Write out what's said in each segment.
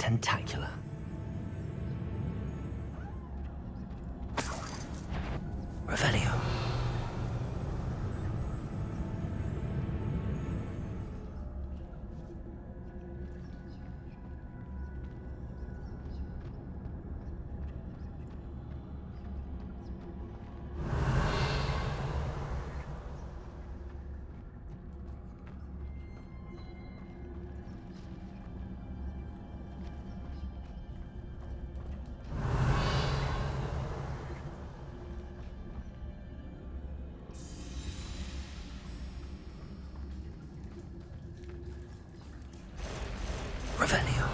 tentacular. Revelio. Revelio.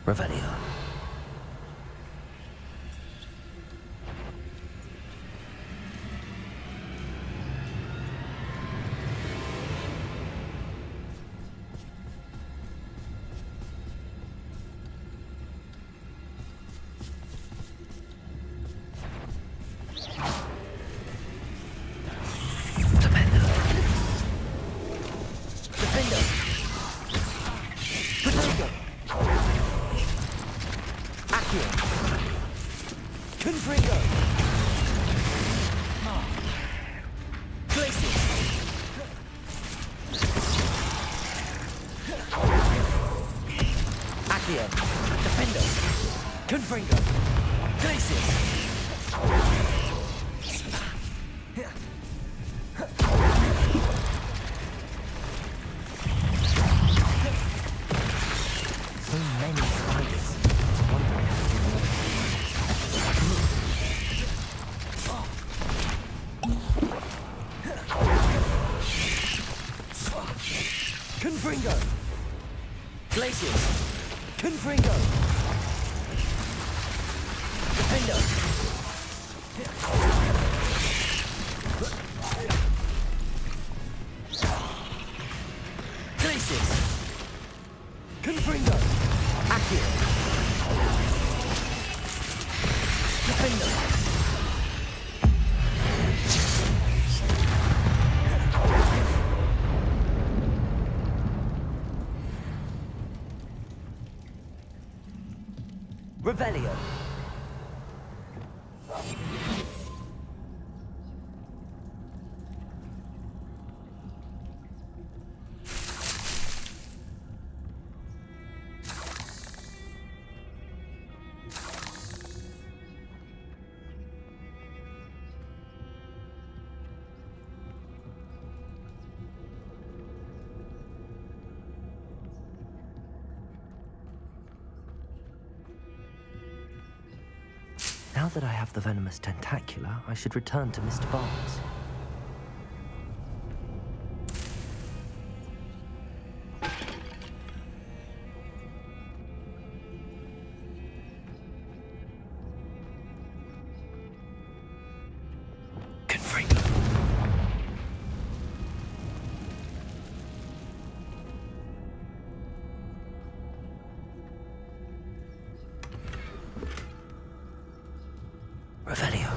Revelio. Revelio. Now that I have the venomous tentacular, I should return to Mr. Barnes. Revelio.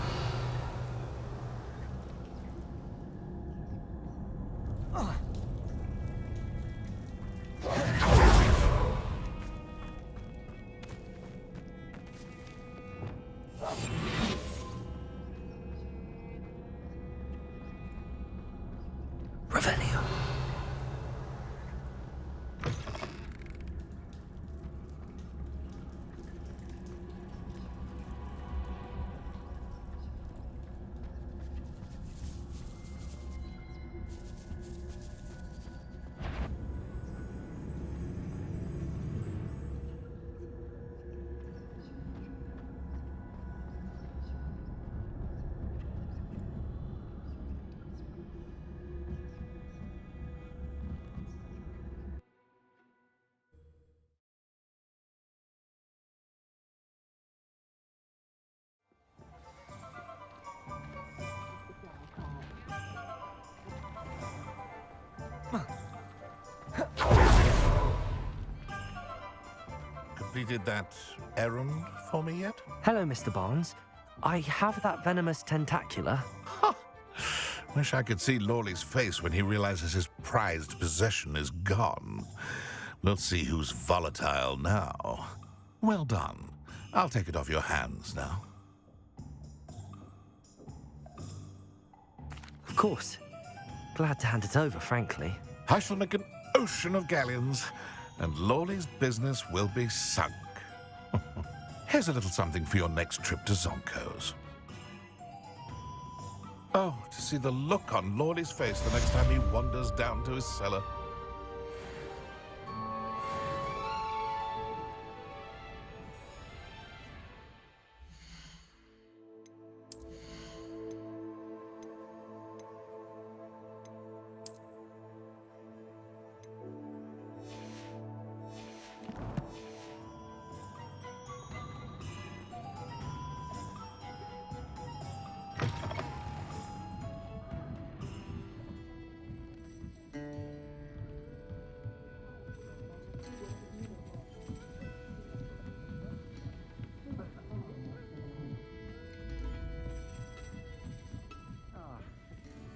completed that errand for me yet? Hello, Mr. Barnes. I have that venomous tentacula. Ha! Wish I could see Lawley's face when he realizes his prized possession is gone. We'll see who's volatile now. Well done. I'll take it off your hands now. Of course. Glad to hand it over, frankly. I shall make an ocean of galleons, and Lawley's business will be sunk. Here's a little something for your next trip to Zonko's. Oh, to see the look on Lawley's face the next time he wanders down to his cellar.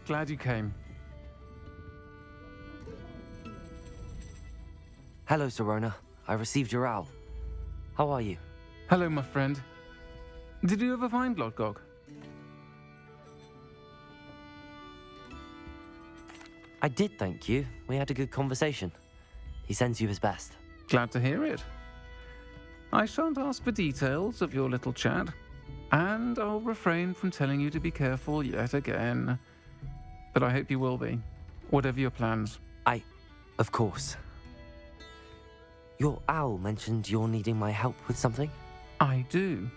Glad you came. Hello, Serona. I received your owl. How are you? Hello, my friend. Did you ever find Lodgok? I did, thank you. We had a good conversation. He sends you his best. Glad to hear it. I shan't ask for details of your little chat, and I'll refrain from telling you to be careful yet again. But I hope you will be, whatever your plans. Of course. Your owl mentioned you're needing my help with something? I do.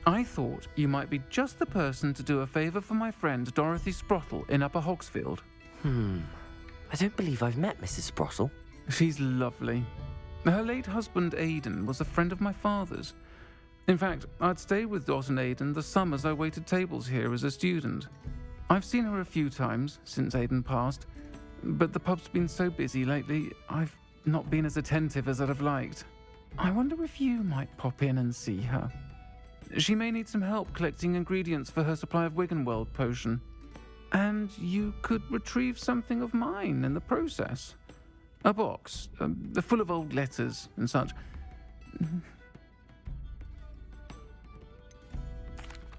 I thought you might be just the person to do a favour for my friend Dorothy Sprottle in Upper Hogsfield. I don't believe I've met Mrs. Sprottle. She's lovely. Her late husband Aidan was a friend of my father's. In fact, I'd stayed with Dot and Aidan the summers I waited tables here as a student. I've seen her a few times since Aidan passed, but the pub's been so busy lately, I've not been as attentive as I'd have liked. I wonder if you might pop in and see her. She may need some help collecting ingredients for her supply of Wiggenweld potion. And you could retrieve something of mine in the process. A box, full of old letters and such.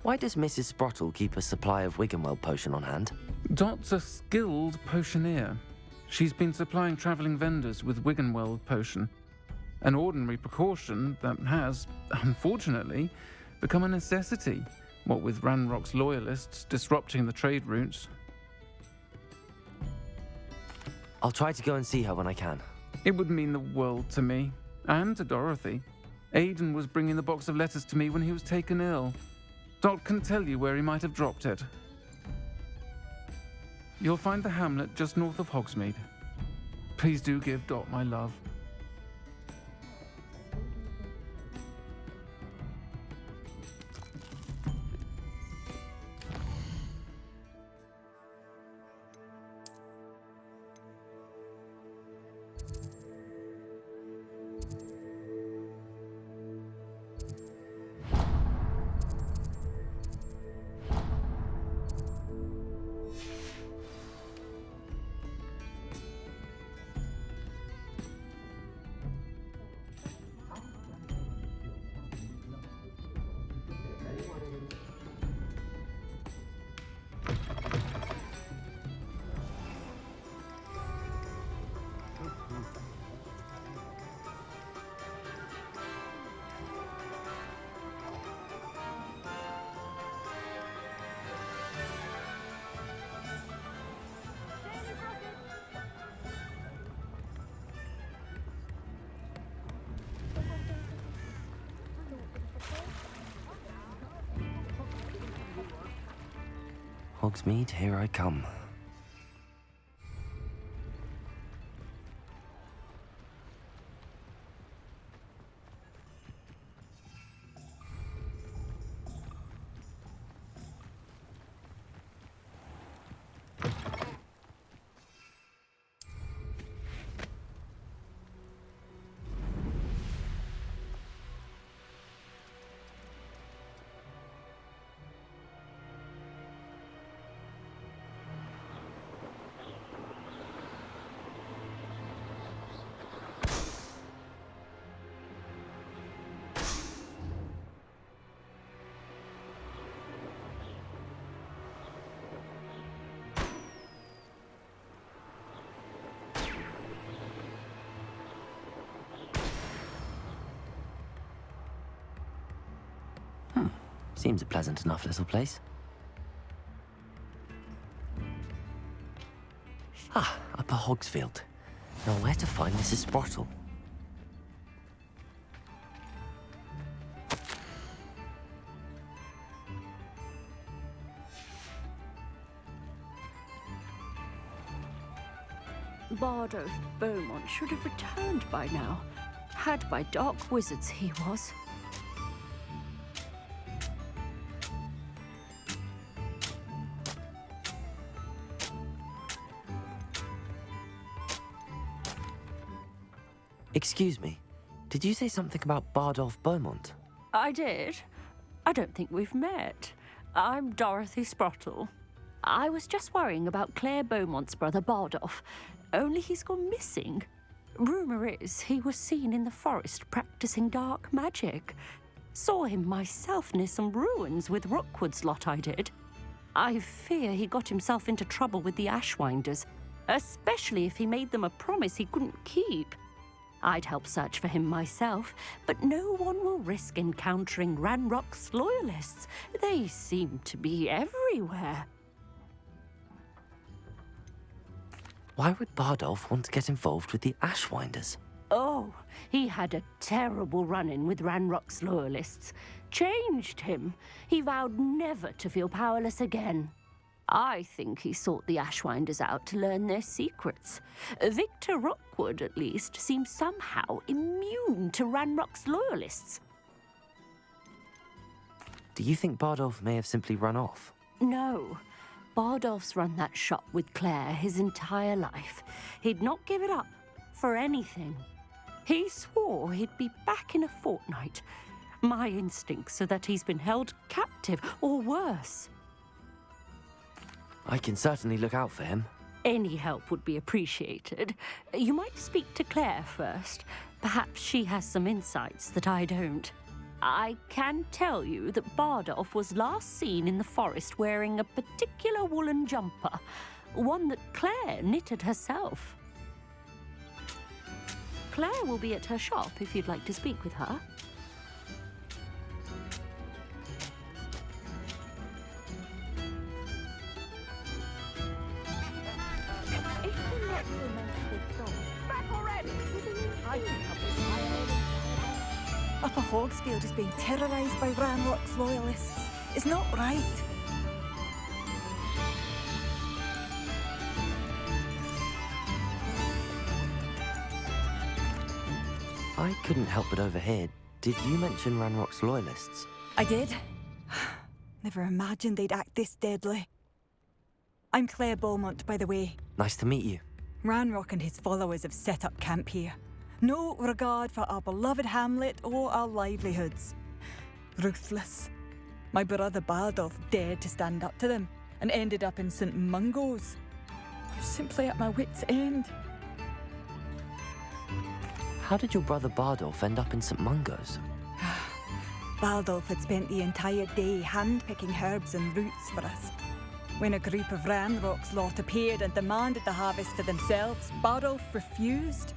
Why does Mrs. Sprottle keep a supply of Wiggenweld potion on hand? Dot's a skilled potioneer. She's been supplying travelling vendors with Wiggenweld potion. An ordinary precaution that has, unfortunately, become a necessity, what with Ranrock's loyalists disrupting the trade routes. I'll try to go and see her when I can. It would mean the world to me, and to Dorothy. Aidan was bringing the box of letters to me when he was taken ill. Dot can tell you where he might have dropped it. You'll find the hamlet just north of Hogsmeade. Please do give Dot my love. Hogsmeade, here I come. Seems a pleasant enough little place. Ah, Upper Hogsfield. Now where to find Mrs. Sprottle? Bardolph Beaumont should have returned by now. Had by dark wizards he was. Excuse me, did you say something about Bardolph Beaumont? I did. I don't think we've met. I'm Dorothy Sprottle. I was just worrying about Claire Beaumont's brother Bardolph, only he's gone missing. Rumour is he was seen in the forest practicing dark magic. Saw him myself near some ruins with Rookwood's lot I did. I fear he got himself into trouble with the Ashwinders, especially if he made them a promise he couldn't keep. I'd help search for him myself, but no one will risk encountering Ranrock's loyalists. They seem to be everywhere. Why would Bardolph want to get involved with the Ashwinders? Oh, he had a terrible run-in with Ranrock's loyalists. Changed him. He vowed never to feel powerless again. I think he sought the Ashwinders out to learn their secrets. Victor Rookwood, at least, seems somehow immune to Ranrock's loyalists. Do you think Bardolph may have simply run off? No. Bardolph's run that shop with Claire his entire life. He'd not give it up for anything. He swore he'd be back in a fortnight. My instincts are that he's been held captive, or worse. I can certainly look out for him. Any help would be appreciated. You might speak to Claire first. Perhaps she has some insights that I don't. I can tell you that Bardolph was last seen in the forest wearing a particular woolen jumper, one that Claire knitted herself. Claire will be at her shop if you'd like to speak with her. Upper Hogsfield is being terrorised by Ranrock's loyalists. It's not right. I couldn't help but overhear. Did you mention Ranrock's loyalists? I did. Never imagined they'd act this deadly. I'm Claire Beaumont, by the way. Nice to meet you. Ranrock and his followers have set up camp here. No regard for our beloved hamlet or our livelihoods. Ruthless. My brother Bardolph dared to stand up to them and ended up in St. Mungo's. I'm simply at my wit's end. How did your brother Bardolph end up in St. Mungo's? Bardolph had spent the entire day hand-picking herbs and roots for us. When a group of Ranrock's lot appeared and demanded the harvest for themselves, Bardolph refused.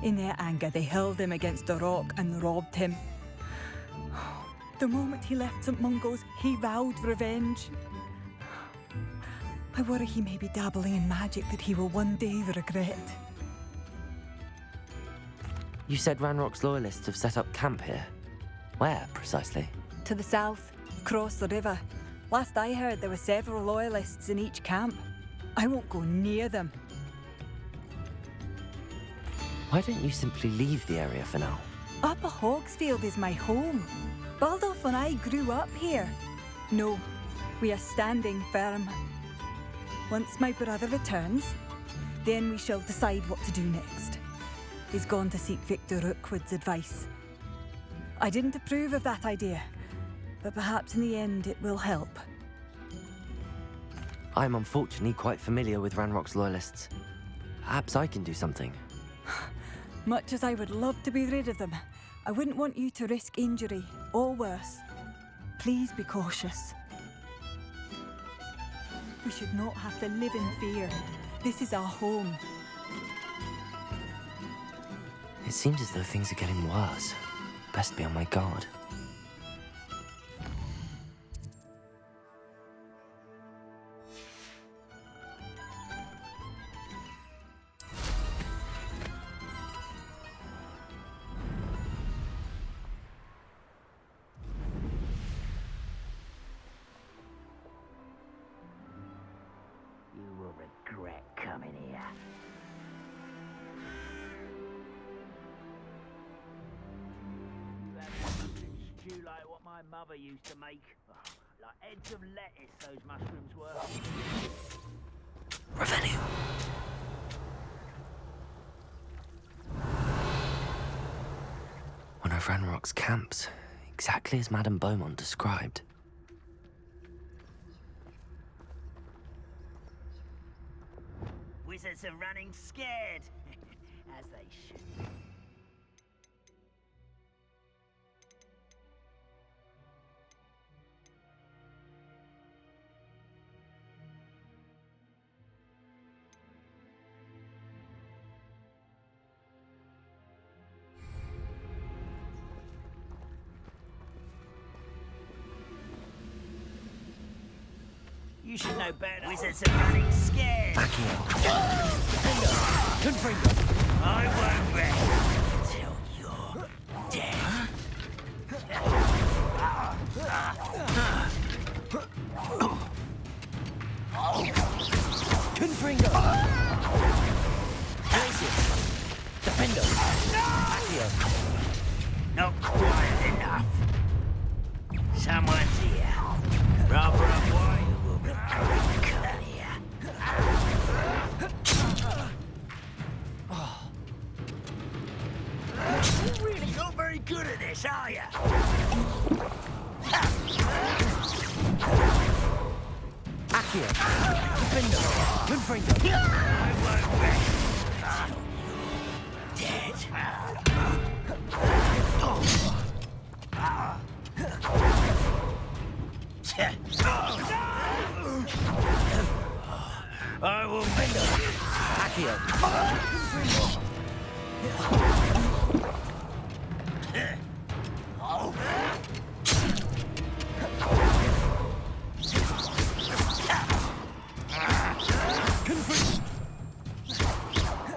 In their anger, they hurled him against a rock and robbed him. The moment he left St. Mungo's, he vowed revenge. I worry he may be dabbling in magic that he will one day regret. You said Ranrock's loyalists have set up camp here. Where, precisely? To the south, across the river. Last I heard, there were several loyalists in each camp. I won't go near them. Why don't you simply leave the area for now? Upper Hogsfield is my home. Bardolph and I grew up here. No, we are standing firm. Once my brother returns, then we shall decide what to do next. He's gone to seek Victor Rookwood's advice. I didn't approve of that idea, but perhaps in the end it will help. I'm unfortunately quite familiar with Ranrock's loyalists. Perhaps I can do something. Much as I would love to be rid of them, I wouldn't want you to risk injury, or worse. Please be cautious. We should not have to live in fear. This is our home. It seems as though things are getting worse. Best be on my guard. my mother used to make. Oh, like heads of lettuce, those mushrooms were. Revelio. One of Ranrock's camps, exactly as Madame Beaumont described. Wizards are running scared, as they should. You should know better. Wizards are running scared. I won't rest till you're dead. Confringo! Glacius! Defendo! Accio! Not quiet enough. Someone's here. Rather a boy who will regret coming here. You really not very good at this, are you? Accio! Defendo! Confringo! I won't rest till you're dead. I will make you. Accio!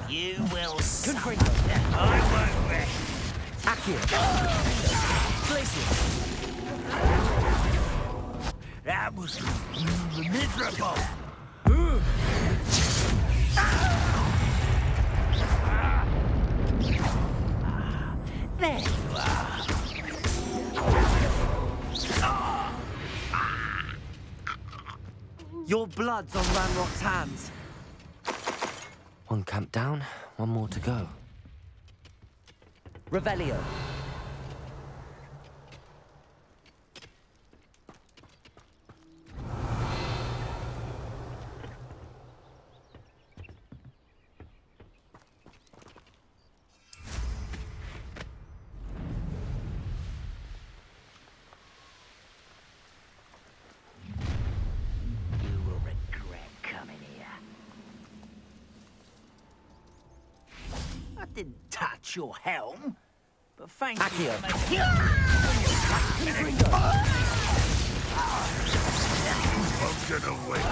You will suffer. Confringo! I won't rest. Accio! Glacius! That was miserable. There you are. Your blood's on Ranrock's hands. One camp down, one more to go. Revelio. You will regret coming here. I didn't touch your helm, but thank you Accio. for making... I'm gonna wait.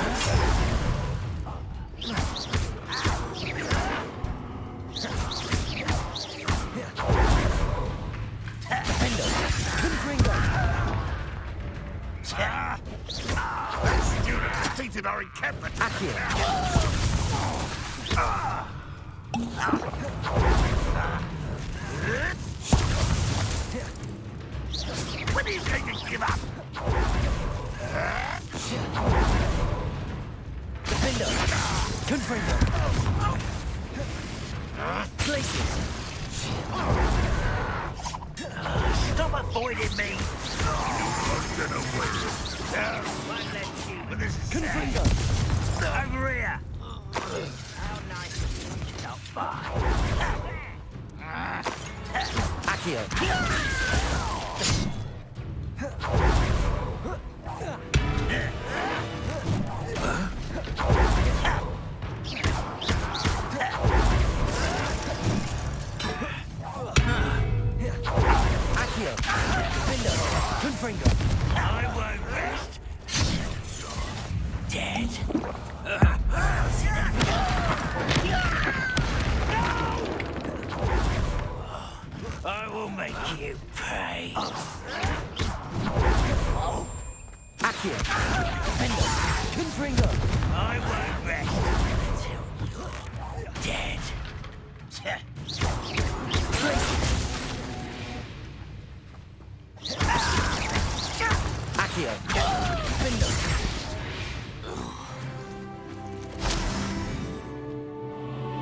That student defeated our encampment. When are you going to give up? Stop avoiding me! I'm gonna wait. Won't let you, but this is sad. Over here! How nice of you to stop by. I won't rest till you're dead. I will make you pay. I won't rest till you're dead. Accio! Defender!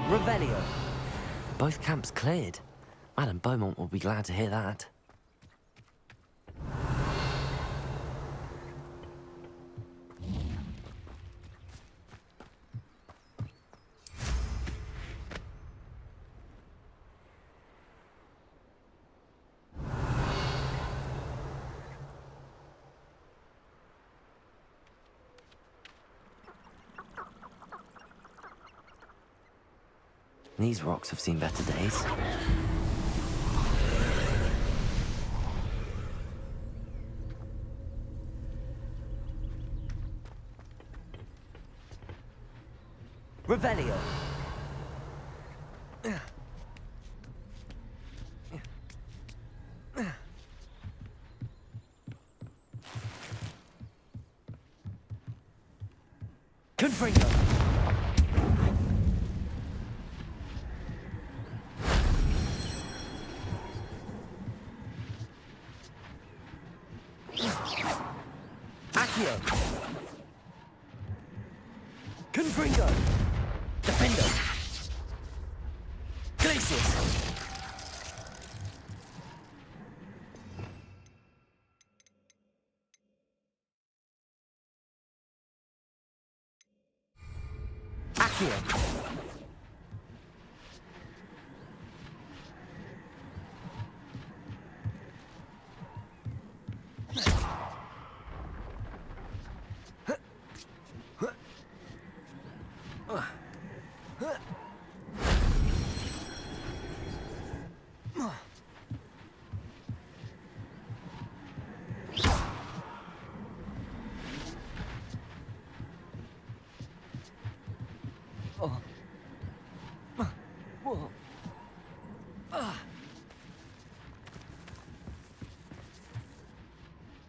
Revelio! Both camps cleared. Madame Beaumont will be glad to hear that. These rocks have seen better days. Revelio. Confringo. Accio. Confringo. Defender. Glacius. Accio.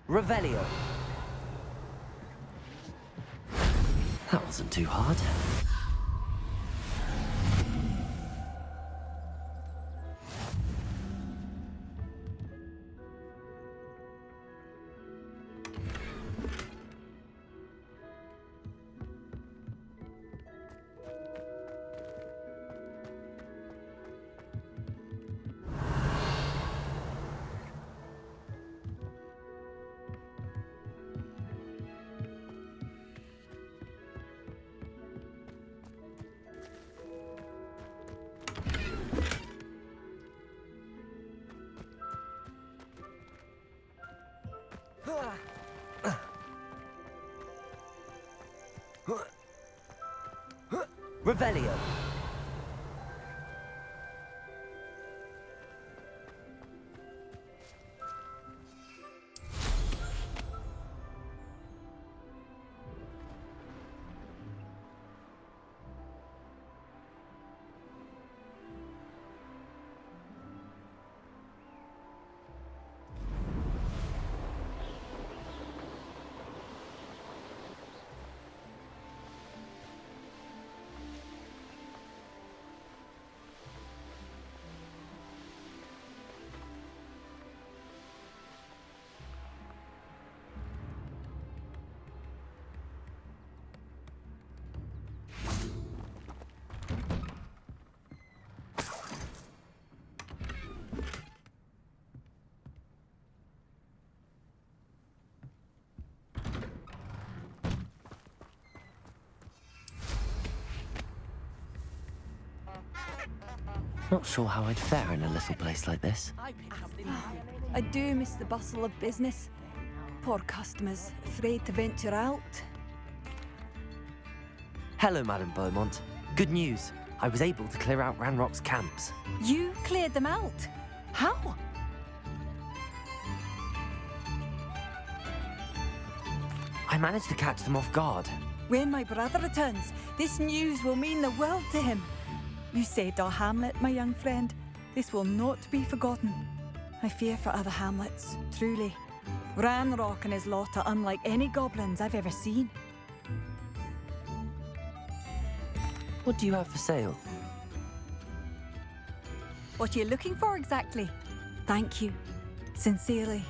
Revelio. That wasn't too hard. Revelio. Not sure how I'd fare in a little place like this. I do miss the bustle of business. Poor customers, afraid to venture out. Hello, Madame Beaumont. Good news. I was able to clear out Ranrock's camps. You cleared them out? How? I managed to catch them off guard. When my brother returns, this news will mean the world to him. You saved our hamlet, my young friend. This will not be forgotten. I fear for other hamlets, truly. Ranrock and his lot are unlike any goblins I've ever seen. What do you have for sale? What are you looking for exactly? Thank you. Sincerely.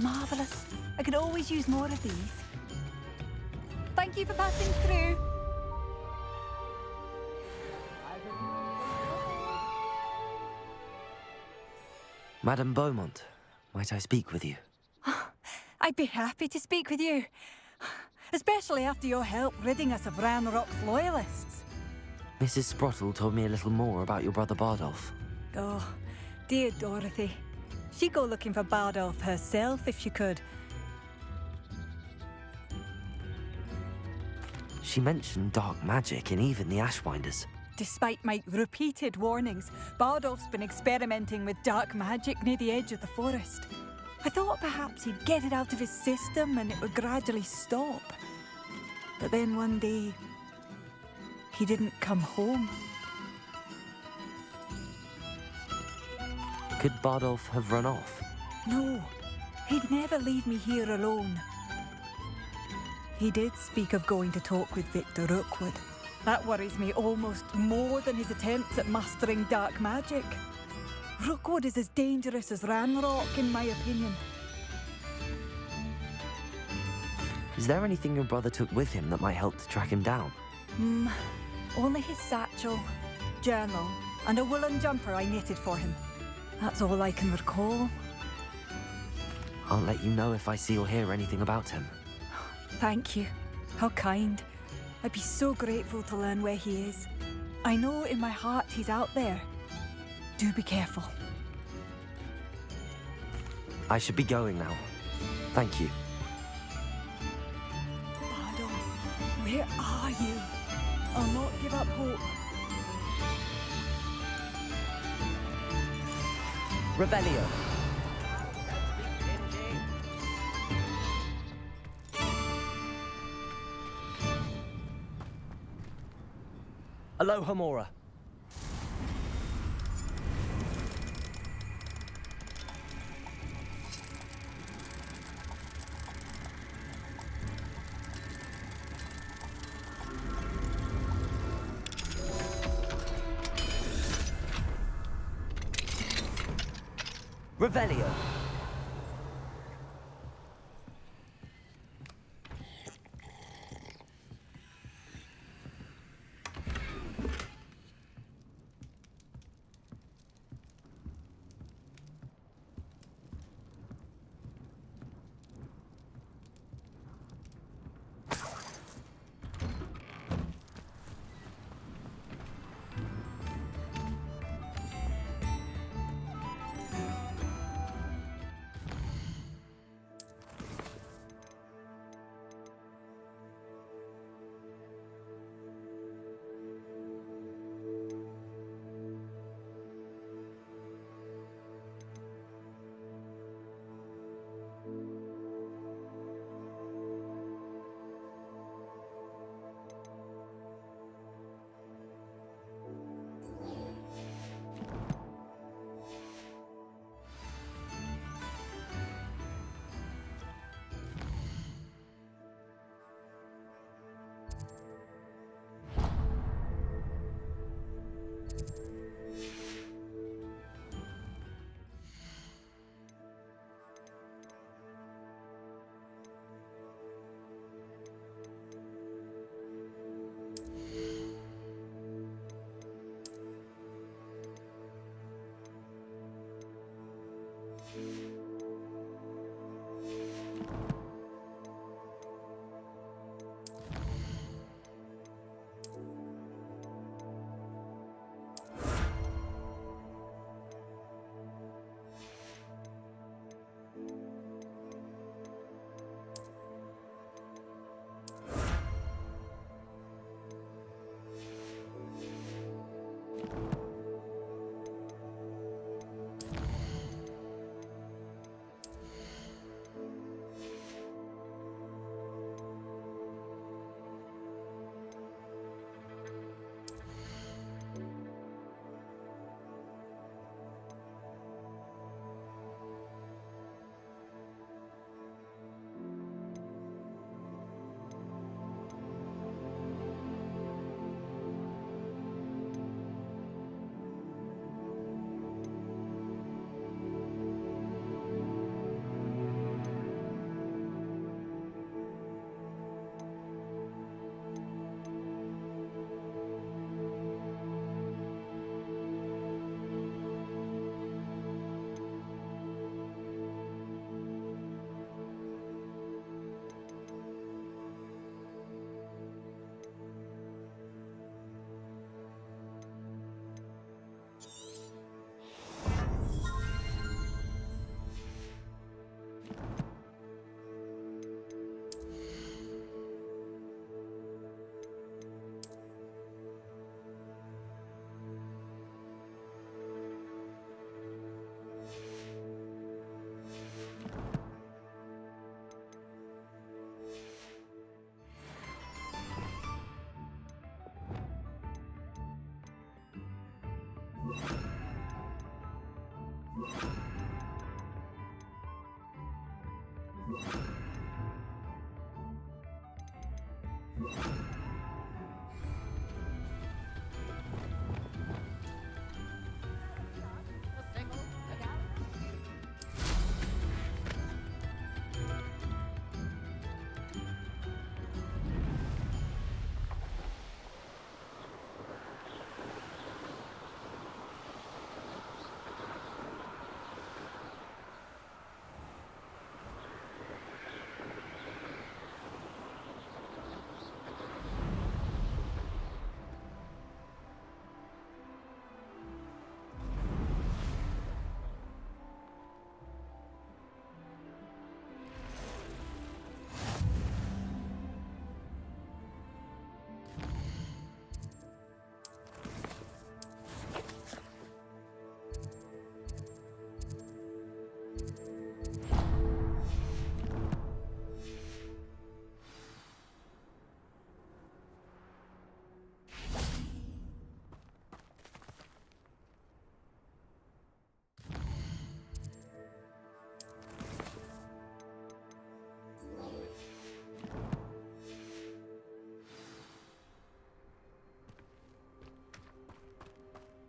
Marvellous. I could always use more of these. Thank you for passing through. Madame Beaumont, might I speak with you? I'd be happy to speak with you. Especially after your help ridding us of Ranrock's loyalists. Mrs. Sprottle told me a little more about your brother Bardolph. Oh, dear Dorothy. She'd go looking for Bardolph herself if she could. She mentioned dark magic in even the Ashwinders. Despite my repeated warnings, Bardolph's been experimenting with dark magic near the edge of the forest. I thought perhaps he'd get it out of his system and it would gradually stop. But then one day, he didn't come home. Could Bardolph have run off? No, he'd never leave me here alone. He did speak of going to talk with Victor Rookwood. That worries me almost more than his attempts at mastering dark magic. Rookwood is as dangerous as Ranrock, in my opinion. Is there anything your brother took with him that might help to track him down? Only his satchel, journal, and a woolen jumper I knitted for him. That's all I can recall. I'll let you know if I see or hear anything about him. Thank you. How kind. I'd be so grateful to learn where he is. I know in my heart he's out there. Do be careful. I should be going now. Thank you. Bardolph, where are you? I'll not give up hope. Revelio. Aloha Mora. Revelio.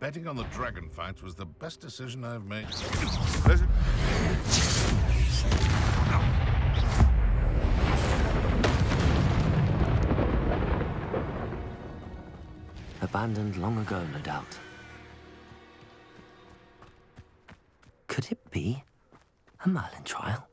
Betting on the dragon fights was the best decision I've made. Abandoned long ago, no doubt. Could it be a Merlin trial?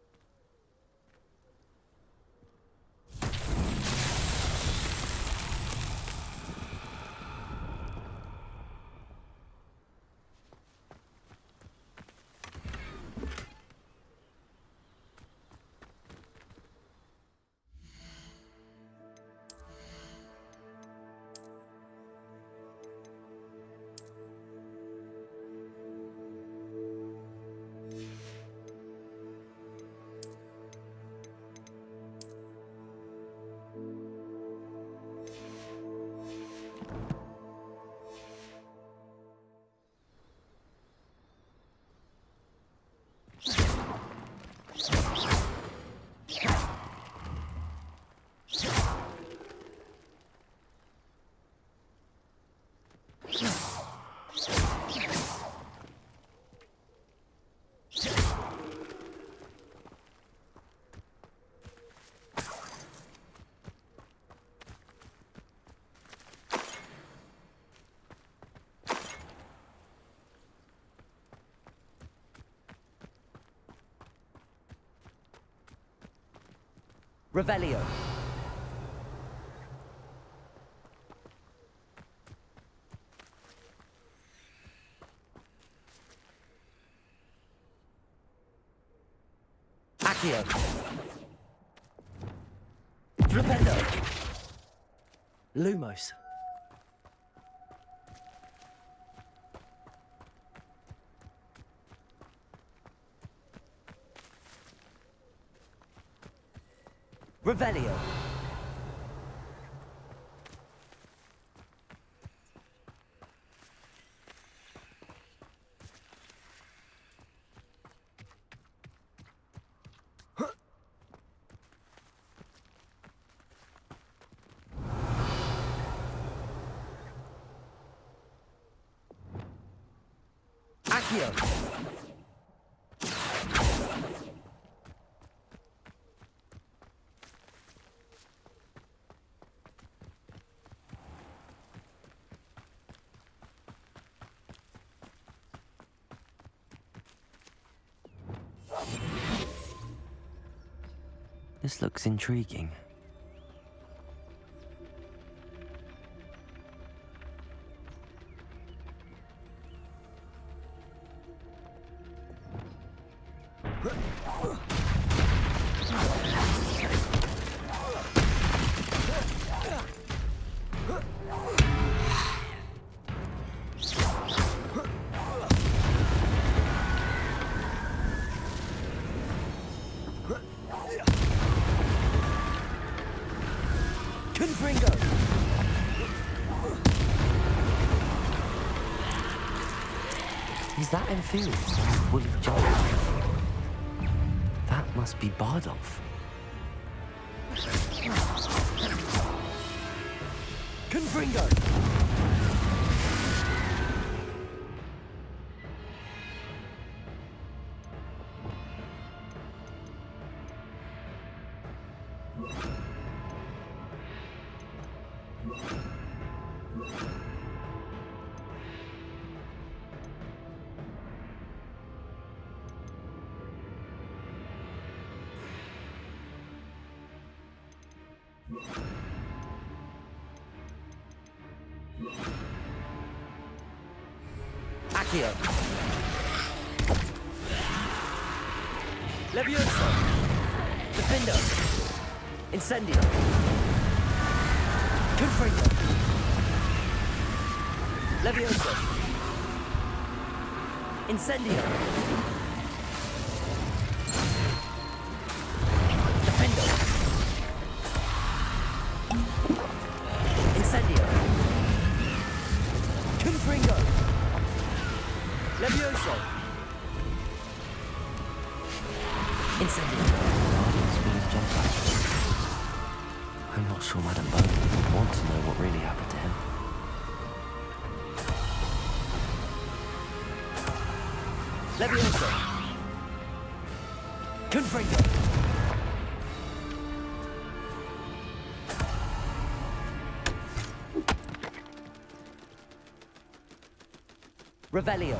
Revelio. Accio. Flipendo. Lumos. Revelio. Accio. This looks intriguing. Is that inferior to woolly jumper? That must be Bardolph. Confringo! Accio. Levioso. Defendo. Incendio. Confringo. Levioso. Incendio. Defendo. Incendio. Confringo. Levioso. Incendio. I'm not sure Madame Bone would want to know what really happened to him. Levioso. Confringo. Revelio.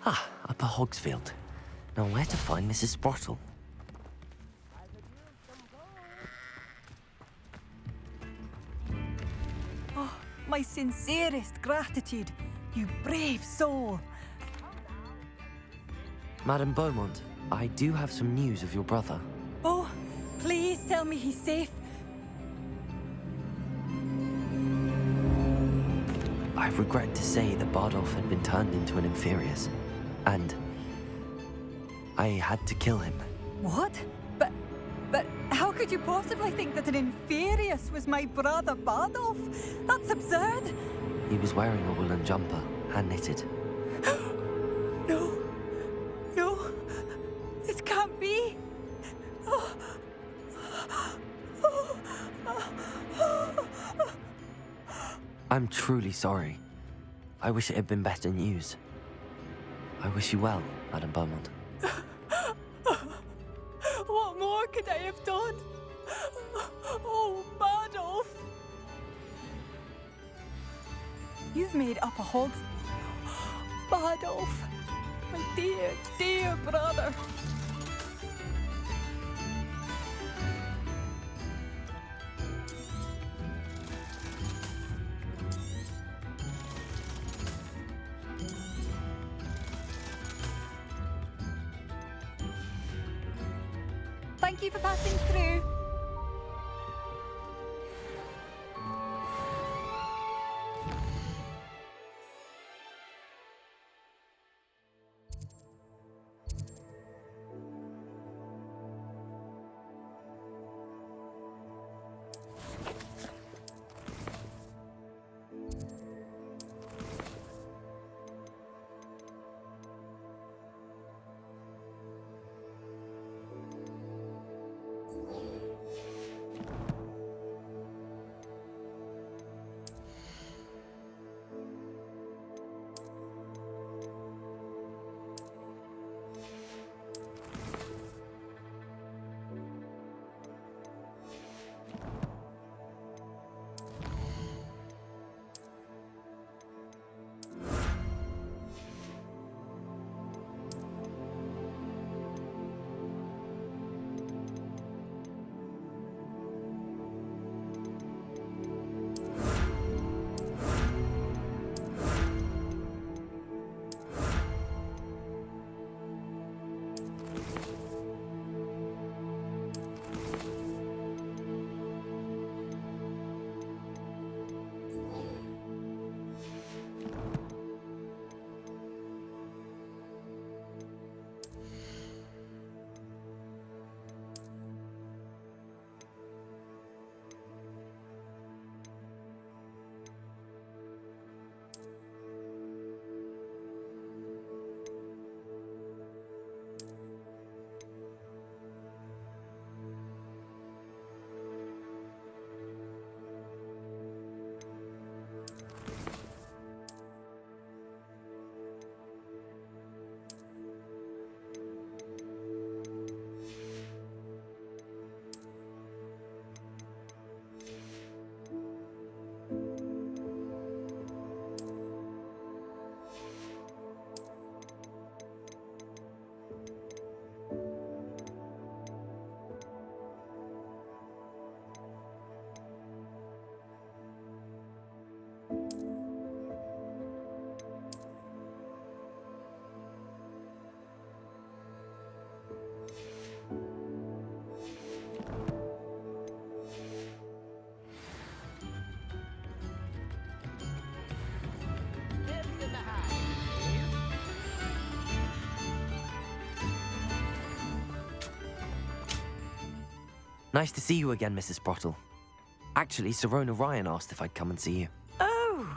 Ah, Upper Hogsfield. Now where to find Mrs. Sprottle? Oh, my sincerest gratitude, you brave soul. Madame Beaumont, I do have some news of your brother. Oh, please tell me he's safe. I regret to say that Bardolph had been turned into an Inferius, and I had to kill him. What? But how could you possibly think that an Inferius was my brother Bardolph? That's absurd. He was wearing a woolen jumper, hand-knitted. No. No. This can't be. Oh. I'm truly sorry. I wish it had been better news. I wish you well, Madame Beaumont. What more could I have done? Oh, Bardolph. You've made up a Hogs... Bardolph. My dear, dear brother. Thank you for passing through. Nice to see you again, Mrs. Sprottle. Actually, Sirona Ryan asked if I'd come and see you. Oh,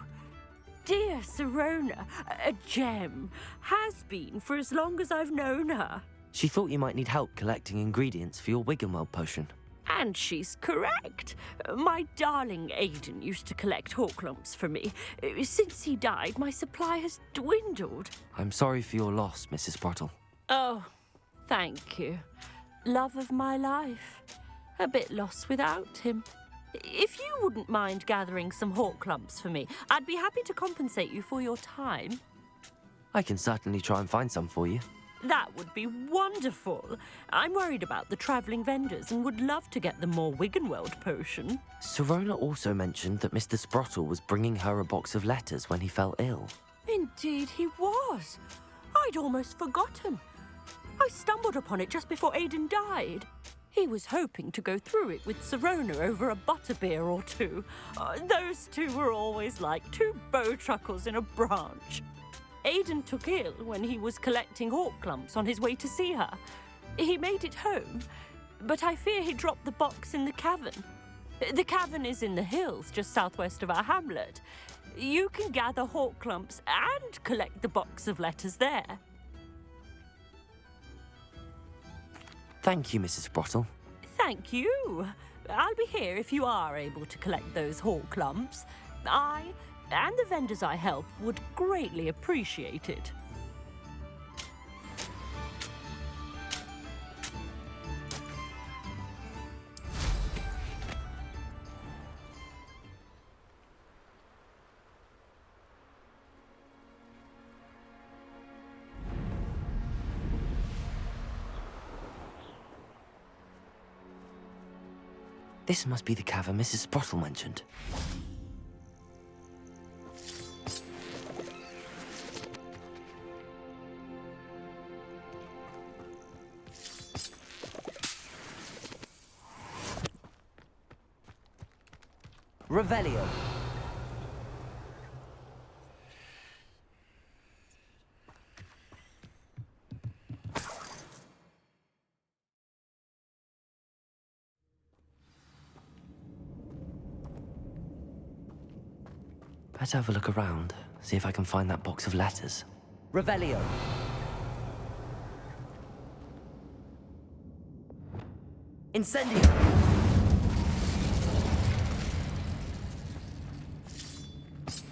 dear Sirona, a gem. Has been for as long as I've known her. She thought you might need help collecting ingredients for your Wiggenweld potion. And she's correct. My darling Aidan used to collect Horklumps for me. Since he died, my supply has dwindled. I'm sorry for your loss, Mrs. Sprottle. Oh, thank you. Love of my life. A bit lost without him. If you wouldn't mind gathering some Horklumps for me, I'd be happy to compensate you for your time. I can certainly try and find some for you. That would be wonderful. I'm worried about the travelling vendors and would love to get them more Wiggenweld potion. Sirona also mentioned that Mr. Sprottle was bringing her a box of letters when he fell ill. Indeed he was. I'd almost forgotten. I stumbled upon it just before Aidan died. He was hoping to go through it with Sirona over a butterbeer or two. Those two were always like two bowtruckles in a branch. Aidan took ill when he was collecting Horklumps on his way to see her. He made it home, but I fear he dropped the box in the cavern. The cavern is in the hills just southwest of our hamlet. You can gather Horklumps and collect the box of letters there. Thank you, Mrs. Sprottle. Thank you. I'll be here if you are able to collect those Horklumps. I and the vendors I help would greatly appreciate it. This must be the cavern Mrs. Sprottle mentioned. Revelio. Better have a look around, see if I can find that box of letters. Revelio. Incendio.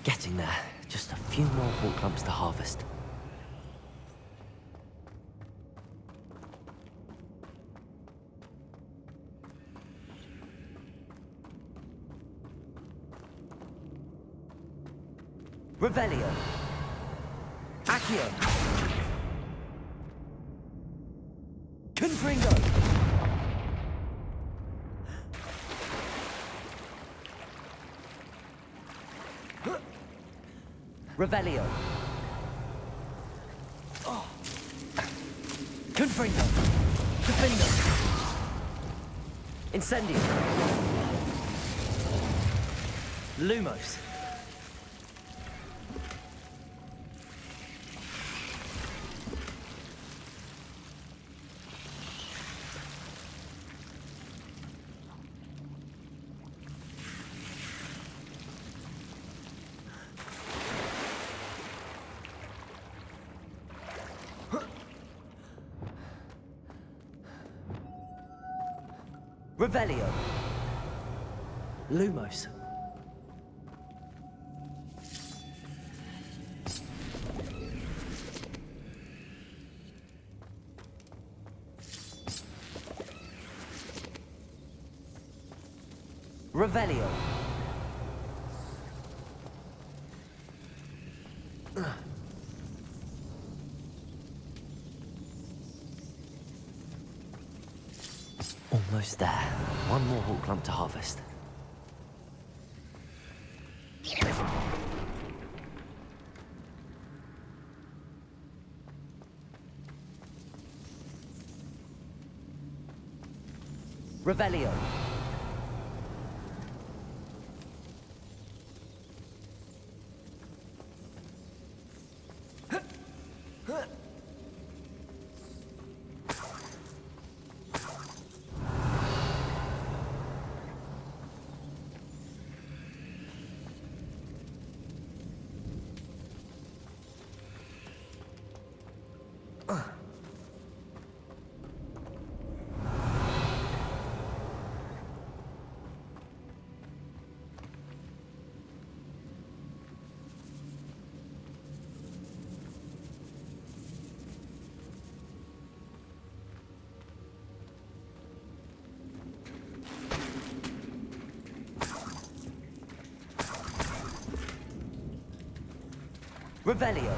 Getting there. Just a few more Horklumps to harvest. Revelio. Accio. Confringo. Revelio. Oh. Confringo. Confringo. Incendio. Lumos. Revelio. Lumos. Revelio. Almost there. One more Horklump to harvest. Revelio. Revelio.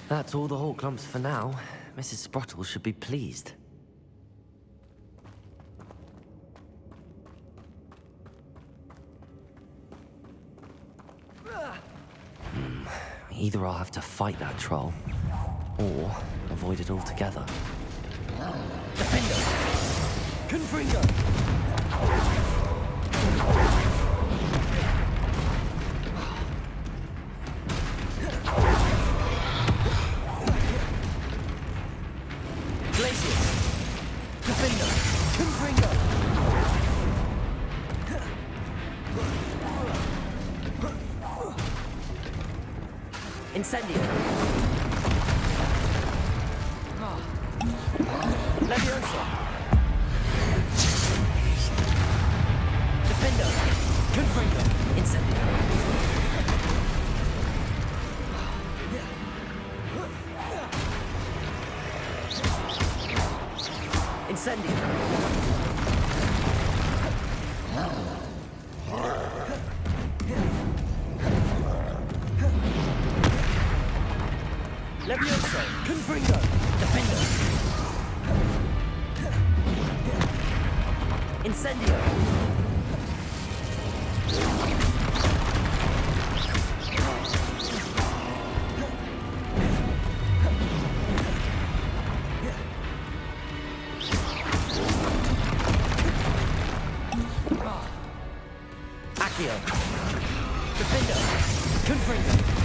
That's all the Hawklumps for now. Mrs. Sprottle should be pleased. Either I'll have to fight that troll, or avoid it altogether. Defender! Confringo! Incendio. Leviosa. Defender. Confringo. Incendio. Incendio. Levioso! Confringo! Defender! Incendio! Accio! Defender! Confringo!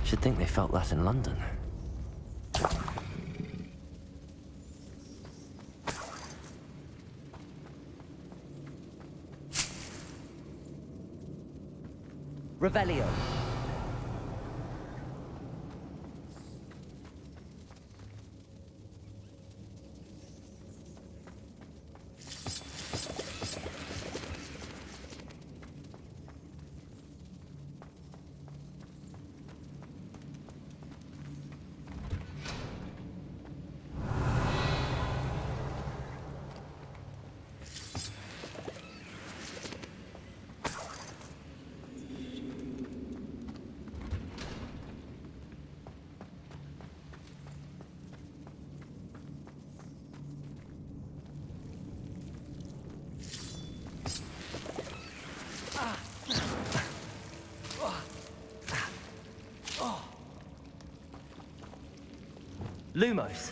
Should think they felt that in London. Revelio. Lumos.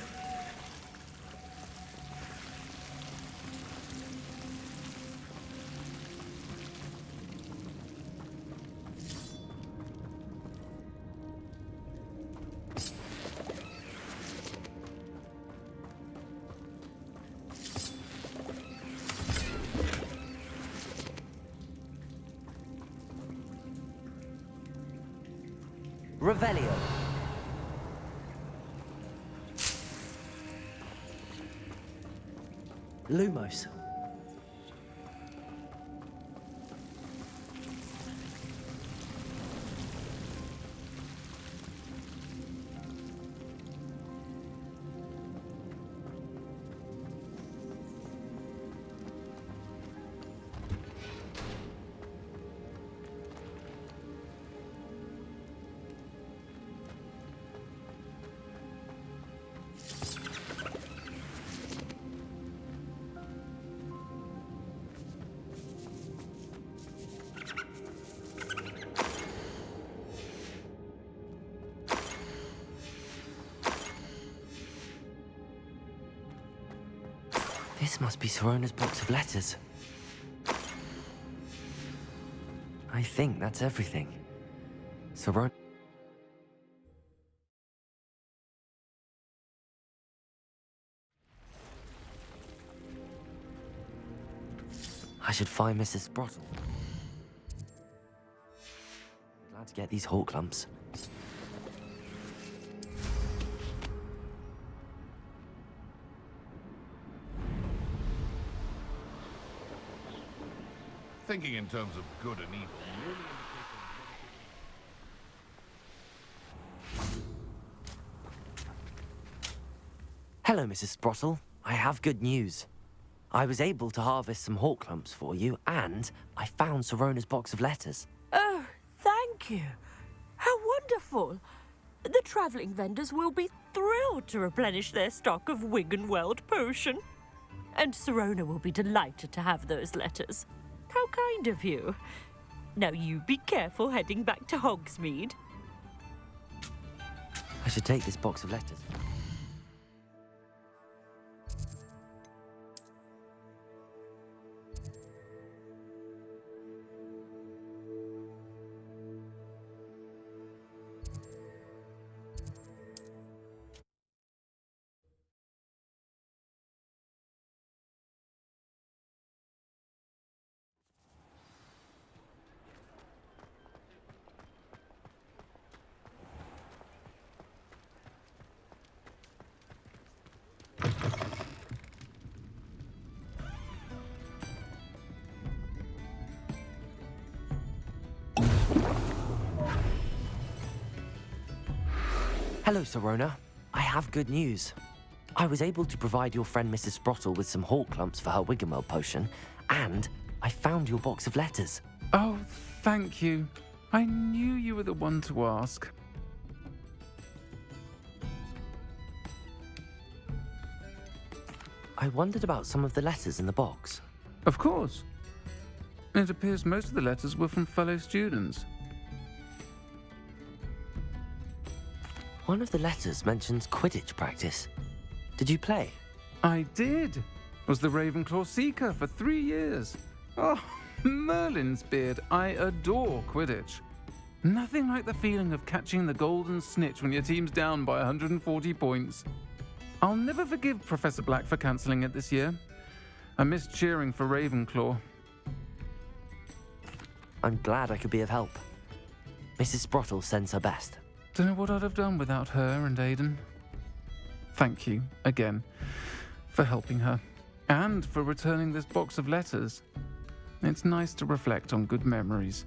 Revelio. Lumos. This must be Sorona's box of letters. I think that's everything. Sorona... I should find Mrs. Sprottle. Glad to get these hawk lumps. Thinking in terms of good and evil really indicates... Hello, Mrs. Sprottle. I have good news. I was able to harvest some hawk lumps for you, and I found Sorona's box of letters. Oh, thank you. How wonderful. The travelling vendors will be thrilled to replenish their stock of Wiggenweld potion. And Sirona will be delighted to have those letters. How kind of you. Now you be careful heading back to Hogsmeade. I should take this box of letters. Hello, Sirona. I have good news. I was able to provide your friend Mrs. Sprottle with some hawk lumps for her Wiggenweld potion, and I found your box of letters. Oh, thank you. I knew you were the one to ask. I wondered about some of the letters in the box. Of course. It appears most of the letters were from fellow students. One of the letters mentions Quidditch practice. Did you play? I did. Was the Ravenclaw Seeker for 3 years. Oh, Merlin's beard. I adore Quidditch. Nothing like the feeling of catching the golden snitch when your team's down by 140 points. I'll never forgive Professor Black for cancelling it this year. I missed cheering for Ravenclaw. I'm glad I could be of help. Mrs. Sprottle sends her best. Don't know what I'd have done without her and Aidan. Thank you, again, for helping her. And for returning this box of letters. It's nice to reflect on good memories.